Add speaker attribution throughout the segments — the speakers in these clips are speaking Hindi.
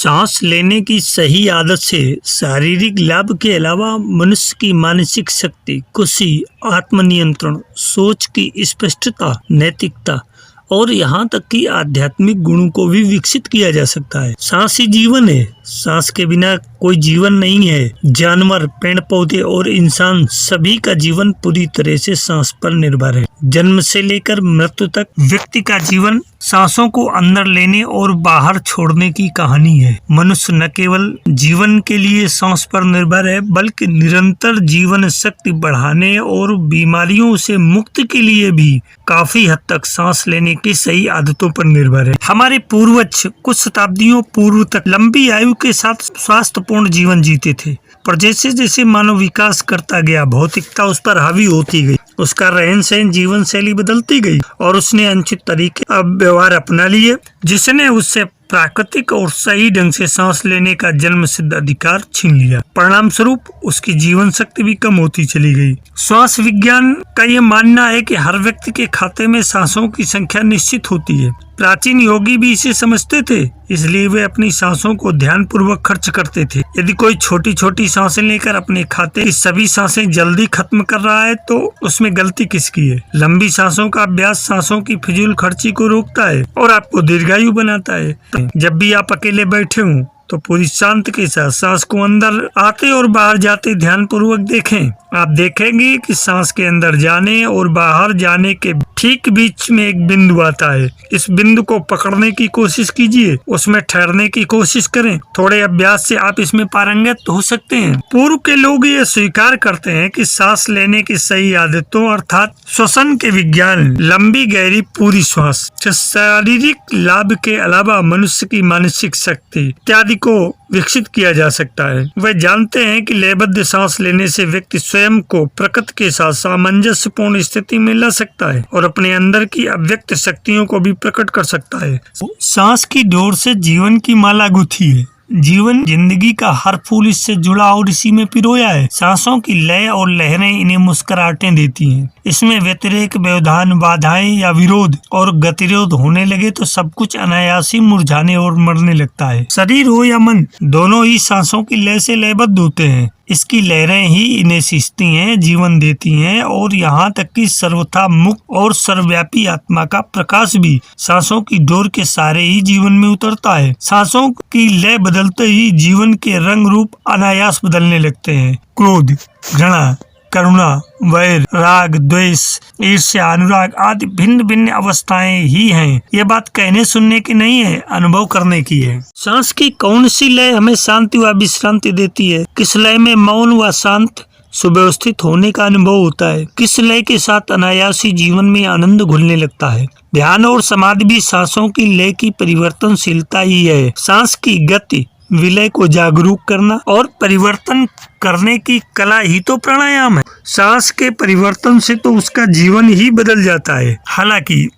Speaker 1: सांस लेने की सही आदत से शारीरिक लाभ के अलावा मनुष्य की मानसिक शक्ति, खुशी, आत्मनियंत्रण, सोच की स्पष्टता, नैतिकता और यहाँ तक कि आध्यात्मिक गुणों को भी विकसित किया जा सकता है। सांस ही जीवन है। सांस के बिना कोई जीवन नहीं है। जानवर, पेड़ पौधे और इंसान सभी का जीवन पूरी तरह से सांस पर निर्भर है। जन्म से लेकर मृत्यु तक व्यक्ति का जीवन सांसों को अंदर लेने और बाहर छोड़ने की कहानी है। मनुष्य न केवल जीवन के लिए सांस पर निर्भर है, बल्कि निरंतर जीवन शक्ति बढ़ाने और बीमारियों से मुक्ति के लिए भी काफी हद तक सांस लेने की सही आदतों पर निर्भर है। हमारे पूर्वज कुछ शताब्दियों पूर्व तक लंबी आयु के साथ स्वास्थ्यपूर्ण जीवन जीते थे, पर जैसे जैसे मानव विकास करता गया, भौतिकता उस पर हावी होती गई, उसका रहन सहन, जीवन शैली बदलती गई और उसने अनुचित तरीके अब व्यवहार अपना लिए, जिसने उससे प्राकृतिक और सही ढंग से सांस लेने का जन्म सिद्ध अधिकार छीन लिया। परिणाम स्वरूप उसकी जीवन शक्ति भी कम होती चली गई। श्वास विज्ञान का ये मानना है कि हर व्यक्ति के खाते में सांसों की संख्या निश्चित होती है। प्राचीन योगी भी इसे समझते थे, इसलिए वे अपनी सांसों को ध्यान पूर्वक खर्च करते थे। यदि कोई छोटी छोटी सांसें लेकर अपने खाते की सभी सांसें जल्दी खत्म कर रहा है तो उसमें गलती किसकी है? लंबी सांसों का अभ्यास सांसों की फिजूल खर्ची को रोकता है और आपको दीर्घायु बनाता है। जब भी आप अकेले बैठे हों तो पूरी शांत के साथ सांस को अंदर आते और बाहर जाते ध्यान पूर्वक देखें। आप देखेंगे कि सांस के अंदर जाने और बाहर जाने के ठीक बीच में एक बिंदु आता है। इस बिंदु को पकड़ने की कोशिश कीजिए, उसमें ठहरने की कोशिश करें। थोड़े अभ्यास से आप इसमें पारंगत हो सकते हैं। पूर्व के लोग ये स्वीकार करते हैं कि सांस लेने की सही आदतों अर्थात श्वसन के विज्ञान, लंबी गहरी पूरी श्वास से शारीरिक लाभ के अलावा मनुष्य की मानसिक शक्ति इत्यादि को विकसित किया जा सकता है। वे जानते हैं कि लयबद्ध सांस लेने से व्यक्ति स्वयं को प्रकृति के साथ सामंजस्यपूर्ण स्थिति में ला सकता है और अपने अंदर की अव्यक्त शक्तियों को भी प्रकट कर सकता है। सांस की डोर से जीवन की माला गुथी है। जीवन, जिंदगी का हर फूल इससे जुड़ा और इसी में पिरोया है। सांसों की लय और लहरें इन्हें मुस्कुराहटें देती हैं। इसमें व्यतिरेक, व्यवधान, बाधाएं या विरोध और गतिरोध होने लगे तो सब कुछ अनायास ही मुरझाने और मरने लगता है। शरीर हो या मन, दोनों ही सांसों की लय से लयबद्ध होते हैं। इसकी लहरें ही इन्हें सींचती हैं, जीवन देती हैं और यहाँ तक कि सर्वथा मुक्त और सर्वव्यापी आत्मा का प्रकाश भी सांसों की डोर के सारे ही जीवन में उतरता है। सांसों की लय बदलते ही जीवन के रंग रूप अनायास बदलने लगते हैं। क्रोध, घृणा, करुणा, वैर, राग, द्वेष, ईर्ष्या, अनुराग आदि भिन्न भिन्न अवस्थाएं ही हैं। ये बात कहने सुनने की नहीं है, अनुभव करने की है। सांस की कौन सी लय हमें शांति व विश्रांति देती है? किस लय में मौन व शांत सुव्यवस्थित होने का अनुभव होता है? किस लय के साथ अनायासी जीवन में आनंद घुलने लगता है? ध्यान और समाधि भी सांसों की लय की परिवर्तनशीलता ही है। सांस की गति, विलय को जागरूक करना और परिवर्तन करने की कला ही तो प्राणायाम है। सांस के परिवर्तन से तो उसका जीवन ही बदल जाता है। हालांकि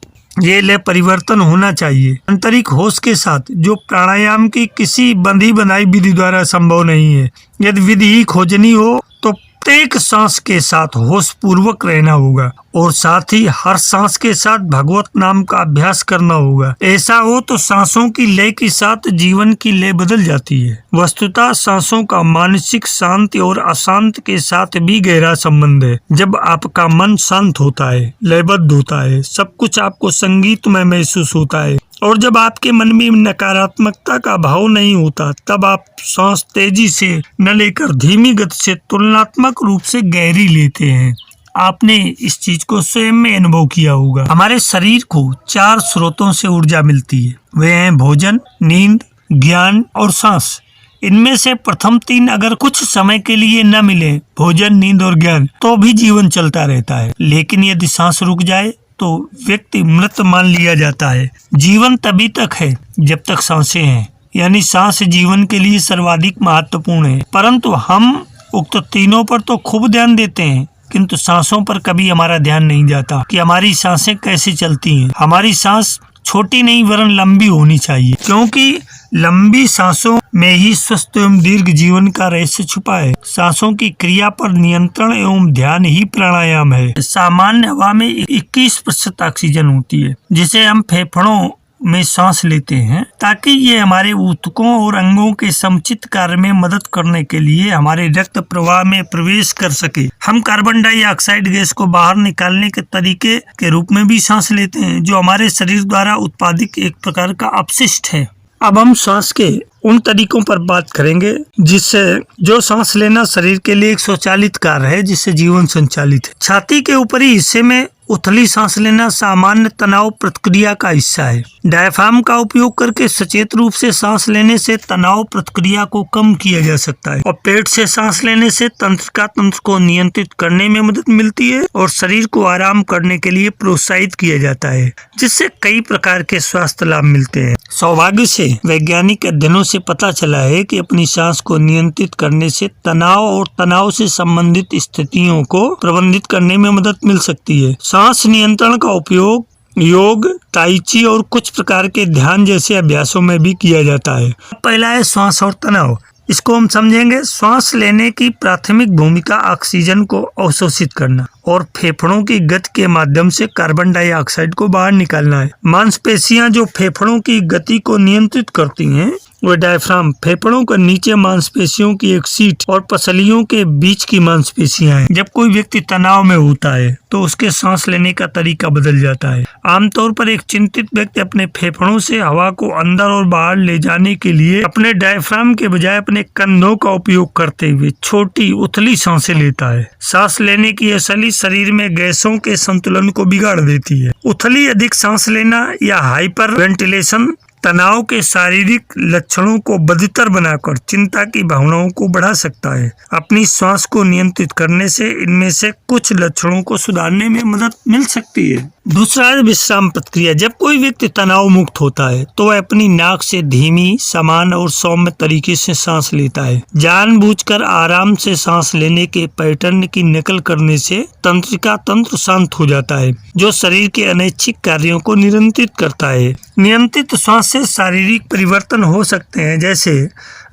Speaker 1: ये लय परिवर्तन होना चाहिए आंतरिक होश के साथ, जो प्राणायाम की किसी बंधी बनाई विधि द्वारा संभव नहीं है। यदि विधि ही खोजनी हो तो प्रत्येक सांस के साथ होश पूर्वक रहना होगा और साथ ही हर सांस के साथ भगवत नाम का अभ्यास करना होगा। ऐसा हो तो सांसों की लय के साथ जीवन की लय बदल जाती है। वस्तुतः सांसों का मानसिक शांति और अशांत के साथ भी गहरा संबंध है। जब आपका मन शांत होता है, लयबद्ध होता है, सब कुछ आपको संगीतमय महसूस होता है और जब आपके मन में नकारात्मकता का भाव नहीं होता, तब आप सांस तेजी से न लेकर धीमी गति से तुलनात्मक रूप से गहरी लेते हैं। आपने इस चीज को स्वयं में अनुभव किया होगा। हमारे शरीर को 4 स्रोतों से ऊर्जा मिलती है। वे हैं भोजन, नींद, ज्ञान और सांस। इनमें से प्रथम 3 अगर कुछ समय के लिए न मिले, भोजन, नींद और ज्ञान, तो भी जीवन चलता रहता है। लेकिन यदि सांस रुक जाए तो व्यक्ति मृत मान लिया जाता है। जीवन तभी तक है जब तक सांसें हैं, यानी सांस जीवन के लिए सर्वाधिक महत्वपूर्ण है। परंतु हम उक्त तीनों पर तो खूब ध्यान देते हैं, किंतु सांसों पर कभी हमारा ध्यान नहीं जाता कि हमारी सांसें कैसे चलती हैं। हमारी सांस छोटी नहीं वरन लंबी होनी चाहिए, क्योंकि लंबी सांसों में ही स्वस्थ एवं दीर्घ जीवन का रहस्य छुपा है। सांसों की क्रिया पर नियंत्रण एवं ध्यान ही प्राणायाम है। सामान्य हवा में 21% ऑक्सीजन होती है, जिसे हम फेफड़ों में सांस लेते हैं ताकि ये हमारे ऊतकों और अंगों के समुचित कार्य में मदद करने के लिए हमारे रक्त प्रवाह में प्रवेश कर सके। हम कार्बन डाइऑक्साइड गैस को बाहर निकालने के तरीके के रूप में भी सांस लेते हैं, जो हमारे शरीर द्वारा उत्पादित एक प्रकार का अपशिष्ट है। अब हम सांस के उन तरीकों पर बात करेंगे जिससे जो सांस लेना शरीर के लिए एक स्वचालित कार्य है, जिससे जीवन संचालित है। छाती के ऊपरी हिस्से में उथली सांस लेना सामान्य तनाव प्रतिक्रिया का हिस्सा है। डायफ्राम का उपयोग करके सचेत रूप से सांस लेने से तनाव प्रतिक्रिया को कम किया जा सकता है और पेट से सांस लेने से तंत्रिका तंत्र को नियंत्रित करने में मदद मिलती है और शरीर को आराम करने के लिए प्रोत्साहित किया जाता है, जिससे कई प्रकार के स्वास्थ्य लाभ मिलते हैं। सौभाग्य से वैज्ञानिक अध्ययनों से पता चला है कि अपनी सांस को नियंत्रित करने से तनाव और तनाव से संबंधित स्थितियों को प्रबंधित करने में मदद मिल सकती है। सांस नियंत्रण का उपयोग योग, ताई ची और कुछ प्रकार के ध्यान जैसे अभ्यासों में भी किया जाता है। पहला है श्वास और तनाव। इसको हम समझेंगे। श्वास लेने की प्राथमिक भूमिका ऑक्सीजन को अवशोषित करना और फेफड़ों की गति के माध्यम से कार्बन डाइऑक्साइड को बाहर निकालना है। मांसपेशियां जो फेफड़ों की गति को नियंत्रित करती हैं, वह डायफ्राम, फेफड़ों के नीचे मांसपेशियों की एक सीट और पसलियों के बीच की मांसपेशियां हैं। जब कोई व्यक्ति तनाव में होता है तो उसके सांस लेने का तरीका बदल जाता है। आमतौर पर एक चिंतित व्यक्ति अपने फेफड़ों से हवा को अंदर और बाहर ले जाने के लिए अपने डायफ्राम के बजाय अपने कंधों का उपयोग करते हुए छोटी उथली सांसें लेता है। सांस लेने की असली शरीर में गैसों के संतुलन को बिगाड़ देती है। उथली अधिक सांस लेना या हाइपर वेंटिलेशन तनाव के शारीरिक लक्षणों को बदतर बनाकर चिंता की भावनाओं को बढ़ा सकता है। अपनी श्वास को नियंत्रित करने से इनमें से कुछ लक्षणों को सुधारने में मदद मिल सकती है। दूसरा है विश्राम प्रक्रिया। जब कोई व्यक्ति तनाव मुक्त होता है तो वह अपनी नाक से धीमी, समान और सौम्य तरीके से सांस लेता है। जानबूझकर आराम से सांस लेने के पैटर्न की नकल करने से तंत्रिका तंत्र शांत हो जाता है, जो शरीर के अनैच्छिक कार्यों को नियंत्रित करता है। नियंत्रित श्वास से शारीरिक परिवर्तन हो सकते हैं, जैसे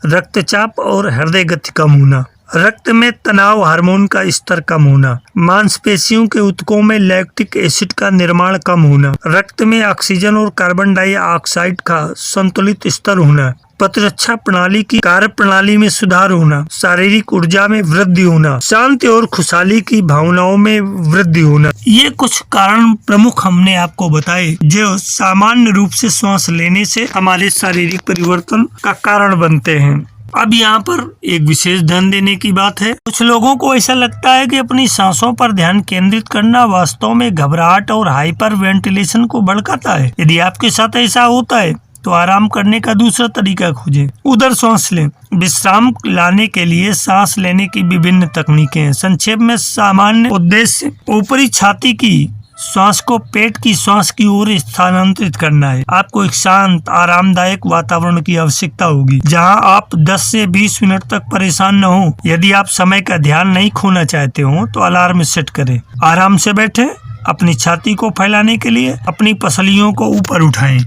Speaker 1: रक्तचाप और हृदय गति कम होना, रक्त में तनाव हार्मोन का स्तर कम होना, मांसपेशियों के ऊतकों में लैक्टिक एसिड का निर्माण कम होना, रक्त में ऑक्सीजन और कार्बन डाइऑक्साइड का संतुलित स्तर होना, प्रतिरक्षा प्रणाली की कार्य प्रणाली में सुधार होना, शारीरिक ऊर्जा में वृद्धि होना, शांति और खुशहाली की भावनाओं में वृद्धि होना। ये कुछ कारण प्रमुख हमने आपको बताए जो सामान्य रूप से श्वास लेने से हमारे शारीरिक परिवर्तन का कारण बनते हैं। अब यहाँ पर एक विशेष ध्यान देने की बात है। कुछ लोगों को ऐसा लगता है कि अपनी सांसों पर ध्यान केंद्रित करना वास्तव में घबराहट और हाइपर वेंटिलेशन को भड़काता है। यदि आपके साथ ऐसा होता है तो आराम करने का दूसरा तरीका खोजें। उधर सांस लें। विश्राम लाने के लिए सांस लेने की विभिन्न तकनीकें हैं। संक्षेप में सामान्य उद्देश्य ऊपरी छाती की श्वास को पेट की श्वास की ओर स्थानांतरित करना है। आपको एक शांत, आरामदायक वातावरण की आवश्यकता होगी जहां आप 10 से 20 मिनट तक परेशान न हो। यदि आप समय का ध्यान नहीं खोना चाहते हो तो अलार्म सेट करें। आराम से बैठें। अपनी छाती को फैलाने के लिए अपनी पसलियों को ऊपर उठाएं।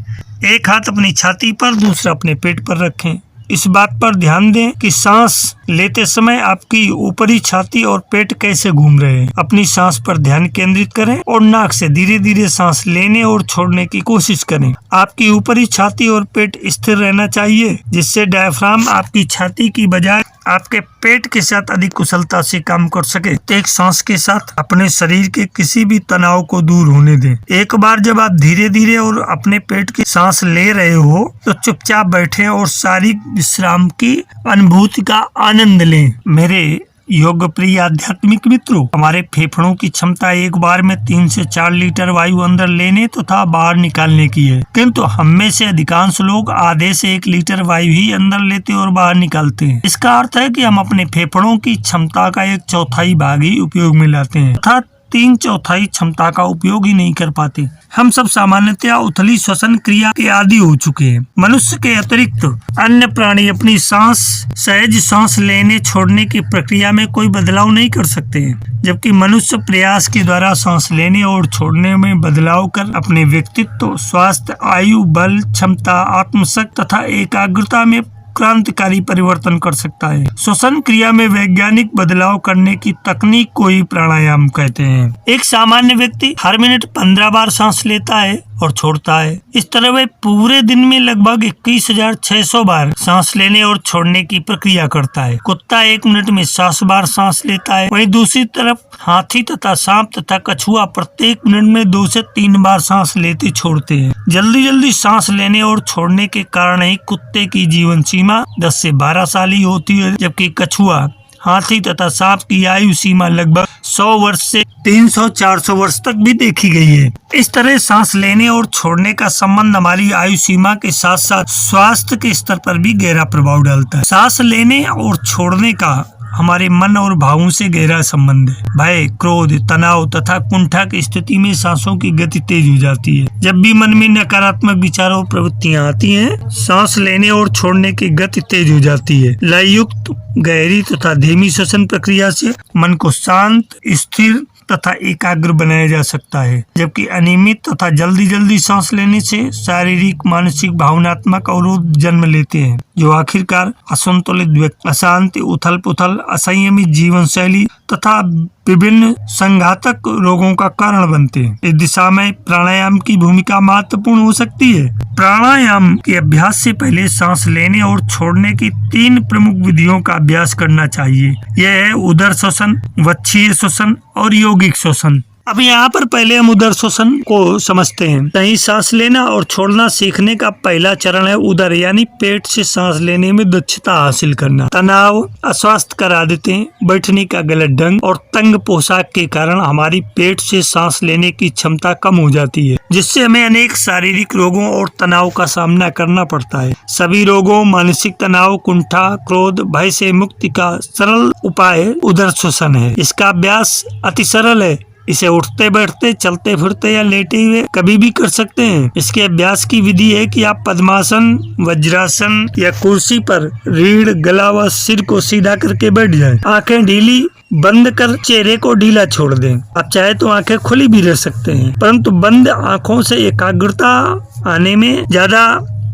Speaker 1: एक हाथ अपनी छाती पर, दूसरा अपने पेट पर रखें। इस बात पर ध्यान दें कि सांस लेते समय आपकी ऊपरी छाती और पेट कैसे घूम रहे हैं। अपनी सांस पर ध्यान केंद्रित करें और नाक से धीरे धीरे सांस लेने और छोड़ने की कोशिश करें। आपकी ऊपरी छाती और पेट स्थिर रहना चाहिए, जिससे डायफ्राम आपकी छाती की बजाय आपके पेट के साथ अधिक कुशलता से काम कर सके। एक सांस के साथ अपने शरीर के किसी भी तनाव को दूर होने दें। एक बार जब आप धीरे धीरे और अपने पेट की सांस ले रहे हो तो चुपचाप बैठें और शारीरिक विश्राम की अनुभूति का आनंद लें। मेरे योग प्रिय आध्यात्मिक मित्रों, हमारे फेफड़ों की क्षमता एक बार में 3 से 4 लीटर वायु अंदर लेने तथा बाहर निकालने की है, किंतु हम में से अधिकांश लोग आधे से 1 लीटर वायु ही अंदर लेते और बाहर निकालते हैं। इसका अर्थ है कि हम अपने फेफड़ों की क्षमता का 1/4 भाग ही उपयोग में लाते हैं तथा 3/4 क्षमता का उपयोग ही नहीं कर पाते। हम सब सामान्यतया उथली श्वसन क्रिया के आदी हो चुके हैं। मनुष्य के अतिरिक्त अन्य प्राणी अपनी सहज सांस लेने छोड़ने की प्रक्रिया में कोई बदलाव नहीं कर सकते हैं, जबकि मनुष्य प्रयास के द्वारा सांस लेने और छोड़ने में बदलाव कर अपने व्यक्तित्व, स्वास्थ्य, आयु, बल, क्षमता, आत्मशक्ति तथा एकाग्रता में क्रांतिकारी परिवर्तन कर सकता है। श्वसन क्रिया में वैज्ञानिक बदलाव करने की तकनीक को ही प्राणायाम कहते हैं। एक सामान्य व्यक्ति हर मिनट 15 बार सांस लेता है और छोड़ता है। इस तरह वह पूरे दिन में लगभग 21,600 बार सांस लेने और छोड़ने की प्रक्रिया करता है। कुत्ता 1 मिनट में 7 बार सांस लेता है। वहीं दूसरी तरफ हाथी तथा सांप तथा कछुआ प्रत्येक मिनट में 2 से 3 बार सांस लेते छोड़ते हैं। जल्दी जल्दी सांस लेने और छोड़ने के कारण ही कुत्ते की जीवन सीमा 10 से 12 साल ही होती है, जबकि कछुआ, हाथी तथा सांप की आयु सीमा लगभग 100 वर्ष से 300-400 वर्ष तक भी देखी गई है। इस तरह सांस लेने और छोड़ने का संबंध हमारी आयु सीमा के साथ साथ स्वास्थ्य के स्तर पर भी गहरा प्रभाव डालता है। सांस लेने और छोड़ने का हमारे मन और भावों से गहरा संबंध है। भय, क्रोध, तनाव तथा कुंठा की स्थिति में सांसों की गति तेज हो जाती है। जब भी मन में नकारात्मक विचारों और प्रवृत्तियां आती हैं, सांस लेने और छोड़ने की गति तेज हो जाती है। लययुक्त, गहरी तथा धीमी श्वसन प्रक्रिया से मन को शांत, स्थिर तथा एकाग्र बनाया जा सकता है, जबकि अनियमित तथा जल्दी जल्दी सांस लेने से शारीरिक, मानसिक, भावनात्मक अवरोध जन्म लेते हैं, जो आखिरकार असंतुलित व्यक्ति, अशांति, उथल पुथल, असंयमित जीवन शैली तथा विभिन्न संघातक रोगों का कारण बनते हैं। इस दिशा में प्राणायाम की भूमिका महत्वपूर्ण हो सकती है। प्राणायाम के अभ्यास से पहले सांस लेने और छोड़ने की 3 प्रमुख विधियों का अभ्यास करना चाहिए। यह है उदर श्वसन, वक्षीय श्वसन और यौगिक श्वसन। अब यहाँ पर पहले हम उदर श्वसन को समझते हैं। सही सांस लेना और छोड़ना सीखने का पहला चरण है उदर यानी पेट से सांस लेने में दक्षता हासिल करना। तनाव, अस्वास्थ्यकर आदतें, बैठने का गलत ढंग और तंग पोशाक के कारण हमारी पेट से सांस लेने की क्षमता कम हो जाती है, जिससे हमें अनेक शारीरिक रोगों और तनाव का सामना करना पड़ता है। सभी रोगों, मानसिक तनाव, कुंठा, क्रोध, भय से मुक्ति का सरल उपाय उदर श्वसन है। इसका अभ्यास अति सरल है। इसे उठते बैठते, चलते फिरते या लेटे हुए कभी भी कर सकते हैं। इसके अभ्यास की विधि है कि आप पद्मासन, वज्रासन या कुर्सी पर रीढ़, गला व सिर को सीधा करके बैठ जाएं। आंखें ढीली बंद कर चेहरे को ढीला छोड़ दें। आप चाहे तो आंखें खुली भी रह सकते हैं, परंतु बंद आंखों से एकाग्रता आने में ज्यादा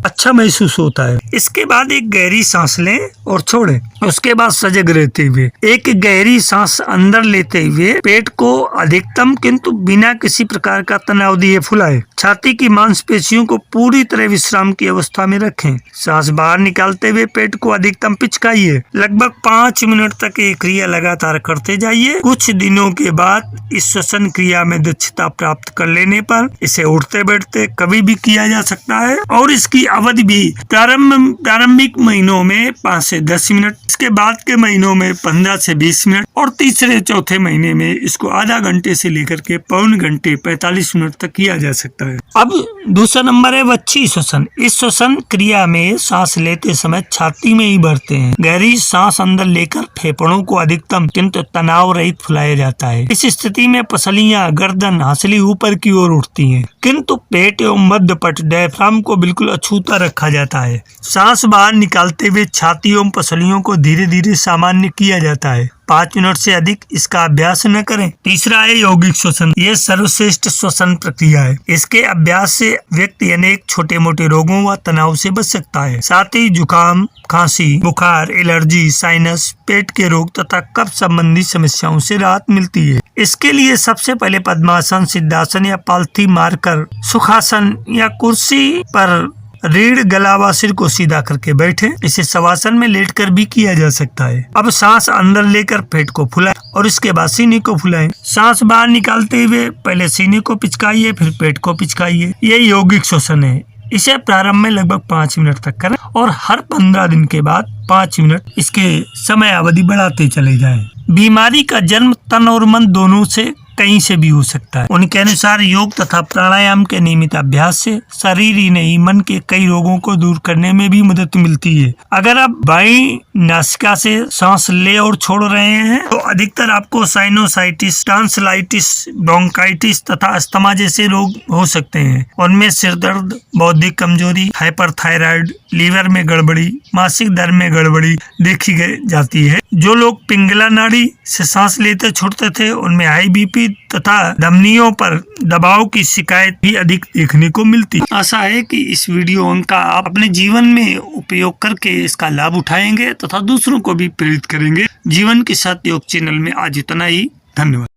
Speaker 1: अच्छा महसूस होता है। इसके बाद एक गहरी सांस लें और छोड़ें। उसके बाद सजग रहते हुए एक गहरी सांस अंदर लेते हुए पेट को अधिकतम किंतु बिना किसी प्रकार का तनाव दिए फुलाएं। छाती की मांसपेशियों को पूरी तरह विश्राम की अवस्था में रखें। सांस बाहर निकालते हुए पेट को अधिकतम पिचकाइए। लगभग 5 मिनट तक ये क्रिया लगातार करते जाइए। कुछ दिनों के बाद इस श्वसन क्रिया में दक्षता प्राप्त कर लेने पर इसे उठते बैठते कभी भी किया जा सकता है और इसकी अवधि भी प्रारंभिक महीनों में 5 से 10 मिनट, इसके बाद के महीनों में 15 से 20 मिनट और तीसरे चौथे महीने में इसको आधा घंटे से लेकर के पौन घंटे 45 मिनट तक किया जा सकता है। अब दूसरा नंबर है वक्षीय श्वसन। इस श्वसन क्रिया में सांस लेते समय छाती में ही भरते हैं। गहरी सांस अंदर लेकर फेफड़ों को अधिकतम किंतु तनाव रहित फुलाया जाता है। इस स्थिति में पसलियां, गर्दन, हंसली ऊपर की ओर उठती हैं, किंतु पेट एवं मध्यपट डायफ्राम को बिल्कुल अछूता रखा जाता है। सांस बाहर निकालते हुए छाती एवं पसलियों को धीरे धीरे सामान्य किया जाता है। 5 मिनट से अधिक इसका अभ्यास न करें। तीसरा है यौगिक श्वसन। यह सर्वश्रेष्ठ श्वसन प्रक्रिया है। इसके अभ्यास से व्यक्ति अनेक छोटे मोटे रोगों व तनाव से बच सकता है। साथ ही जुकाम, खांसी, बुखार, एलर्जी, साइनस, पेट के रोग तथा कफ संबंधी समस्याओं से राहत मिलती है। इसके लिए सबसे पहले पद्मासन, सिद्धासन या पालथी मारकर सुखासन या कुर्सी पर रीढ़, गला व सिर को सीधा करके बैठे। इसे शवासन में लेटकर भी किया जा सकता है। अब सांस अंदर लेकर पेट को फुलाएं और इसके बाद सीने को फुलाएं। सांस बाहर निकालते हुए पहले सीने को पिचकाइए, फिर पेट को पिचकाइए। ये यौगिक श्वसन है। इसे प्रारंभ में लगभग 5 मिनट तक करें और हर 15 दिन के बाद 5 मिनट इसके समय अवधि बढ़ाते चले जाएं। बीमारी का जन्म तन और मन दोनों से कहीं से भी हो सकता है। उनके अनुसार योग तथा प्राणायाम के नियमित अभ्यास से शरीर ही नहीं मन के कई रोगों को दूर करने में भी मदद मिलती है। अगर आप बाईं नासिका से सांस ले और छोड़ रहे हैं तो अधिकतर आपको साइनोसाइटिस, टॉन्सिलाइटिस, ब्रोंकाइटिस तथा अस्थमा जैसे रोग हो सकते हैं। उनमें सिर दर्द, बौद्धिक कमजोरी, हाइपरथायराइड, लीवर में गड़बड़ी, मासिक धर्म में गड़बड़ी देखी जाती है। जो लोग पिंगला नाड़ी से सांस लेते छोड़ते थे उनमें हाई बीपी तथा धमनियों पर दबाव की शिकायत भी अधिक देखने को मिलती। आशा है कि इस वीडियो का आप अपने जीवन में उपयोग करके इसका लाभ उठाएंगे तथा दूसरों को भी प्रेरित करेंगे। जीवन के साथ योग चैनल में आज इतना ही। धन्यवाद।